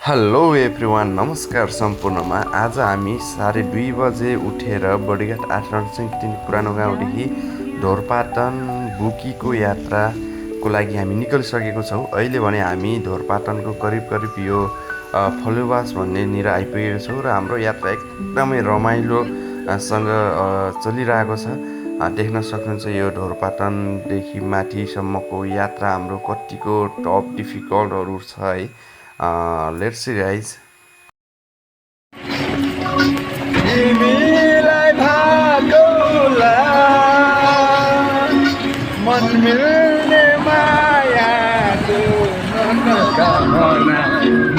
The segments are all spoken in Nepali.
हेलो एभ्रिवान, नमस्कार सम्पूर्णमा। आज हामी 2:30 बजे उठेर बडीघाट 8 रणसिंह पुरानो गाउँदेखि ढोरपाटन बुकीको यात्राको लागि हामी निक्लिसकेको छौँ। अहिले भने हामी ढोरपाटनको करिब यो फलुवास भन्नेनिर आइपुगेको छौँ र हाम्रो यात्रा एकदमै रमाइलोसँग चलिरहेको छ। देख्न सक्नुहुन्छ यो ढोरपाटनदेखि माथिसम्मको यात्रा हाम्रो कतिको टफ डिफिकल्टहरू छ है। Let's see guys. तिमीलाई भागौला मन मिल्ने मायाको मनोकामना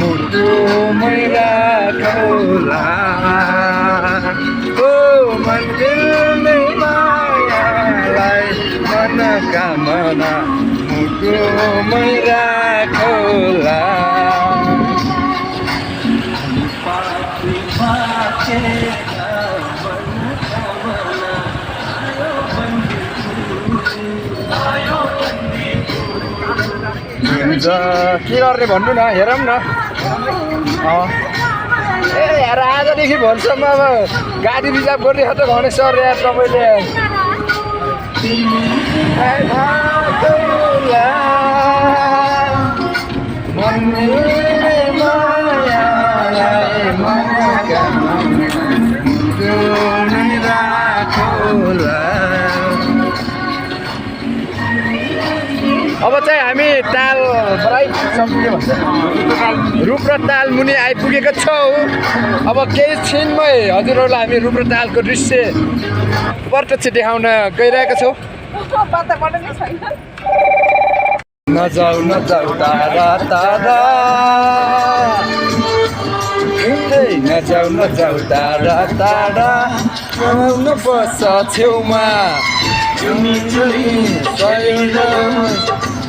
मुटुमै राखौला ओ मन मिल्ने मायालाई मनोकामना मुटुमै राखौला। के गर्ने भन्नु न, हेरौँ न। ए यार, आजदेखि भोलिसम्म अब गाडी रिजर्भ गर्ने हो त गणेश सर यार तपाईँले। अब चाहिँ हामी ताल रूप र ताल मुनि आइपुगेको छौँ। अब केही छिनमै हजुरहरूलाई हामी रूप र तालको दृश्य प्रत्यक्ष देखाउन गइरहेका छौँ। नजाऊ नजाऊ टाढा टाढा, नजाऊ नजाऊ टाढा टाढा, आउनु पर्छ छेउमा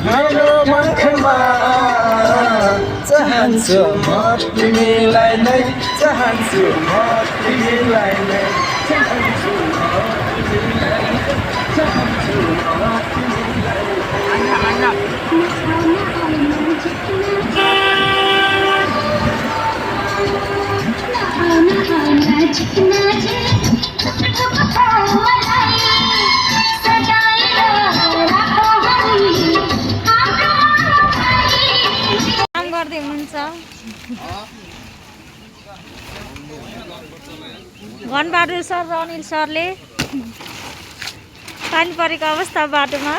मेरो मनमा। चाहन्छु म तिमीलाई नै, चाहन्छु म तिमीलाई नै, चाहन्छु म तिमीलाई नै, चाहन्छु म तिमीलाई घनबहादुर सर र अनिल सरले पानी परेको अवस्था बाटोमा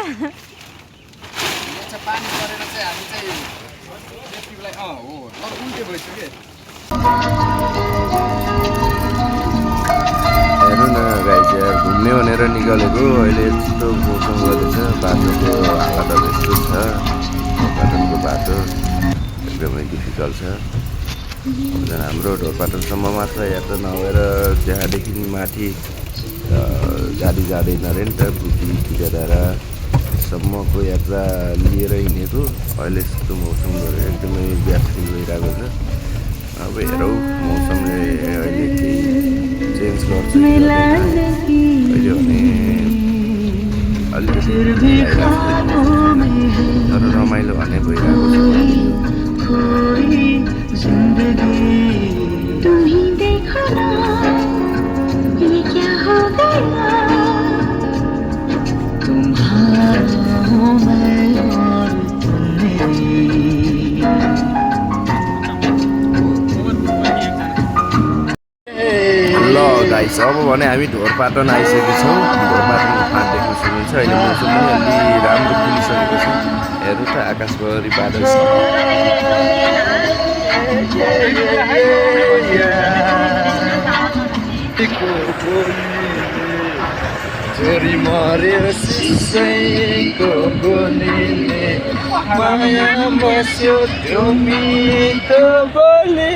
हेर्नु न गाइस, यार घुम्ने भनेर निकालेको अहिले यस्तो मौसम गरेछ। बाटोको हालत यस्तो छ, ढोरपाटनको बाटो एकदमै डिफिकल्ट छ। हाम्रो ढोरपाटनसम्म मात्र यात्रा नभएर त्यहाँदेखि माथि गाडी जाँदैन अरे नि त, बुकी टिकाधारासम्मको यात्रा लिएर हिँडेको। अहिले यस्तो मौसम गरेर एकदमै ब्याड फिल भइरहेको छ। अब हेरौँ मौसमले अहिले केही चेन्ज गर्छ अहिले भने अलिकति तर रमाइलो भन्ने भइरहेको छ। ल गाइस, अब भने हामी ढोरपाटन आइसकेको छौँ। ढोरपाटनको फाँट देख्न सक्नुहुन्छ। अहिले मौसम पनि अलि राम्रो खुलिसकेको छ। हेर्नु त आकाशभरि बादल छ। चोरी मर्यो सिसैको गोलीले, माया बस्यो त्यो मिठो बोली।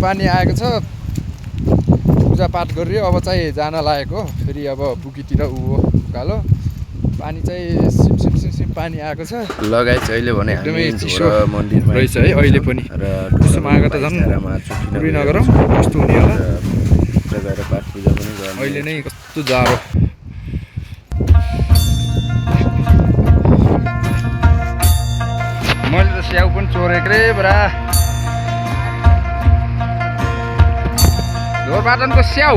पानी आएको छ, पूजापाठ गरियो। अब चाहिँ जान लागेको फेरि अब बुकीतिर उकालो पानी चाहिँ सिम पानी आएको छ। लगाइछ अहिले भने एकदमै चिसो मन्दिरमा रहेछ है अहिले पनि। र त्यसमा आएको त झन् पुरै नगरौँ कस्तो हुने होला। गएर पाठ पूजा पनि गर्न अहिले नै कस्तो जाडो मैले त स्याउ पनि चोरेको रे बरा ढोरपाटनको स्याउ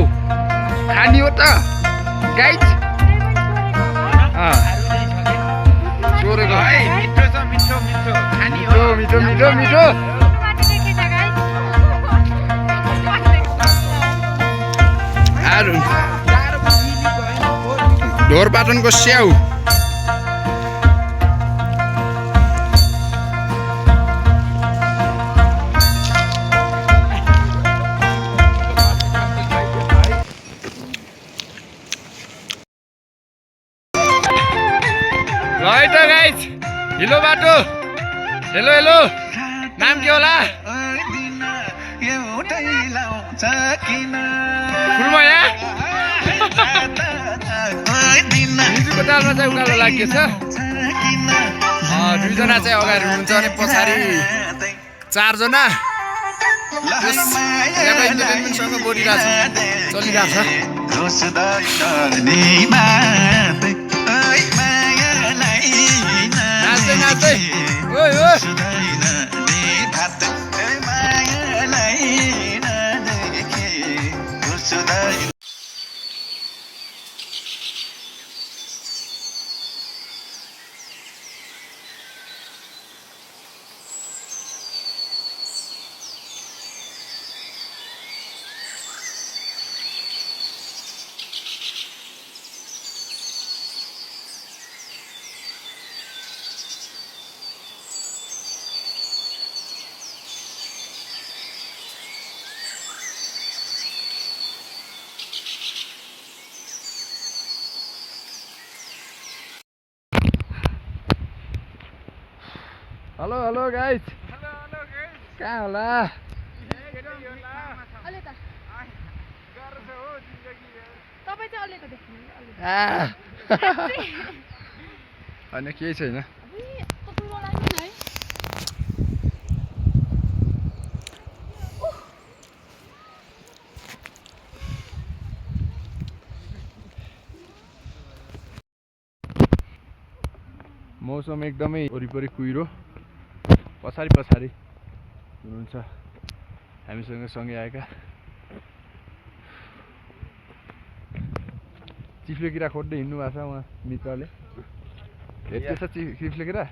खानी हो त गाइज चोरेको मिठो मिठो मिठो ढोरपाटनको स्याउ राइट गाइज हिलो बाटो हेलो हेलो नाम के होला फुलमाया हिजोको तालमा चाहिँ उकालो लागेको छ दुईजना चाहिँ अगाडि हुनुहुन्छ अनि पछाडि चारजना इन्टरटेनमेन्टसँग बोलिरहेको छ चलिरहेको छ नाच्दै नाच्दै ओइ ओइ हेलो हेलो गाइज कहाँ होला होइन केही छैन मौसम एकदमै वरिपरि कुहिरो पछाडि पछाडि हुनुहुन्छ हामीसँग सँगै आएका चिफ्ले किरा खोज्दै हिँड्नु भएको छ उहाँ मित्रले भेट्दैछ चिफ्ले किरा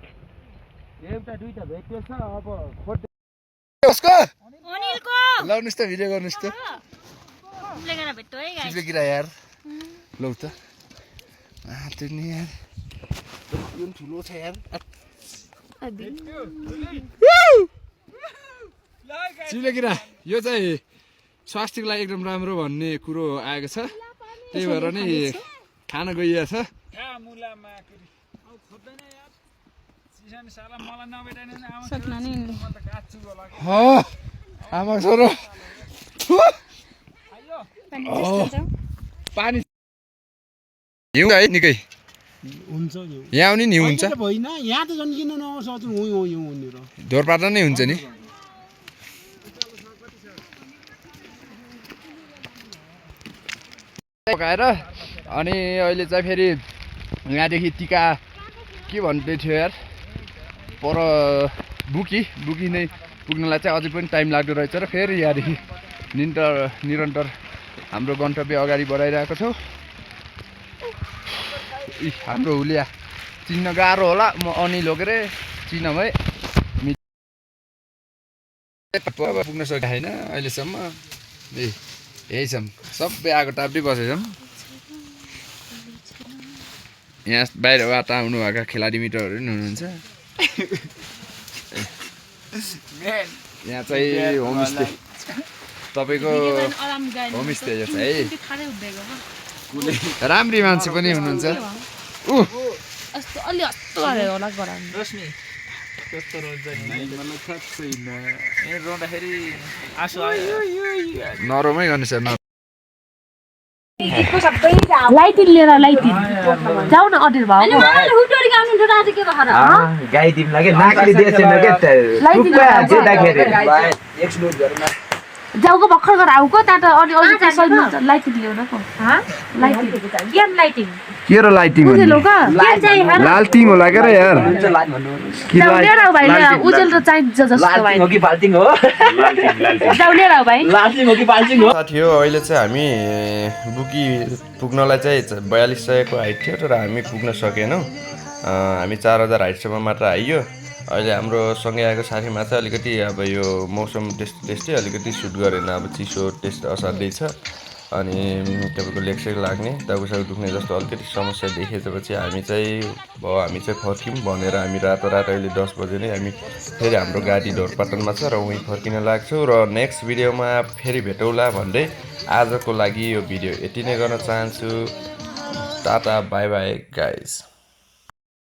एउटा दुईटा भेट्यो छ अब खोज्दै उसको अनिलको लाउनुहोस् त भिडियो गर्नुहोस् त लेखेर भेट्यो है गाइस चिफ्ले किरा यार लौ त त्यो नि यार यो ठुलो छ यार चिफ्ले किरा यो चाहिँ स्वास्थ्यको लागि एकदम राम्रो भन्ने कुरो आएको छ त्यही भएर नै खान गइएको छ आमा छोरो पानी हिउँ है निकै हुन्छ यहाँ आउने नि हुन्छ होइन यहाँ त झन् किन नआउँछ ढोरपाटन नै हुन्छ नि पकाएर अनि अहिले चाहिँ फेरि यहाँदेखि टिका के भन्दै थियो यार पर बुकी नै पुग्नलाई चाहिँ अझै पनि टाइम लाग्दो रहेछ र फेरि यहाँदेखि निरन्तर हाम्रो गन्तव्य अगाडि बढाइरहेको छौँ हाम्रो हुलिया चिन्न गाह्रो होला म अनिल हो के अरे चिन्न भए पुग्न सकेको छैन अहिलेसम्म यही छौँ सबै आगो ताप्दै बसेछौँ यहाँ बाहिरबाट आउनुभएका खेलाडी मित्रहरू पनि हुनुहुन्छ यहाँ चाहिँ होमस्टे तपाईँको होमस्टे छ है राम्री मान्छे पनि हुनुहुन्छ नरमै गर्नु सर लाइटिन लिएर लाइटिन जाऊ न अडिर भाउ गाई दिम लाग्यो नाकले देखेन के जाउको भर्खर गरेर आउको त्यहाँ त अनि अझै चाहिँ सही लाइटिङ ल्याउन पो लाइटिङ गेम लाइटिङ के र लाइटिङ उजेलो का लालटिङ होला के र यार जाउ लिएर आऊ भाइ उजेल त चाहिन्छ जस्तो भाइ हो कि बाल्टिङ हो जाउ लिएर आऊ भाइ लाल्टिङ हो कि बाल्टिङ हो साथी हो अहिले चाहिँ हामी बुकी पुग्नलाई चाहिँ 4200 को हाइट थियो तर हामी पुग्न सकेनौँ हामी 4000 हाइटसम्म मात्र आइयो अहिले हाम्रो सँगै आएको साथीमा चाहिँ अलिकति अब यो मौसम टेस्टै अलिकति सुट गरेन अब चिसो टेस्ट असाध्यै छ अनि तपाईँको लेगसेक लाग्ने टाउकोसाउ दुख्ने जस्तो अलिकति समस्या देखेपछि हामी चाहिँ फर्क्यौँ भनेर हामी रातो अहिले 10 बजे नै हामी फेरि हाम्रो गाडी ढोरपाटनमा छ र उहीँ फर्किन लाग्छौँ र नेक्स्ट भिडियोमा फेरि भेटौँला भन्दै आजको लागि यो भिडियो यति नै गर्न चाहन्छु टाटा बाई बाई गाइज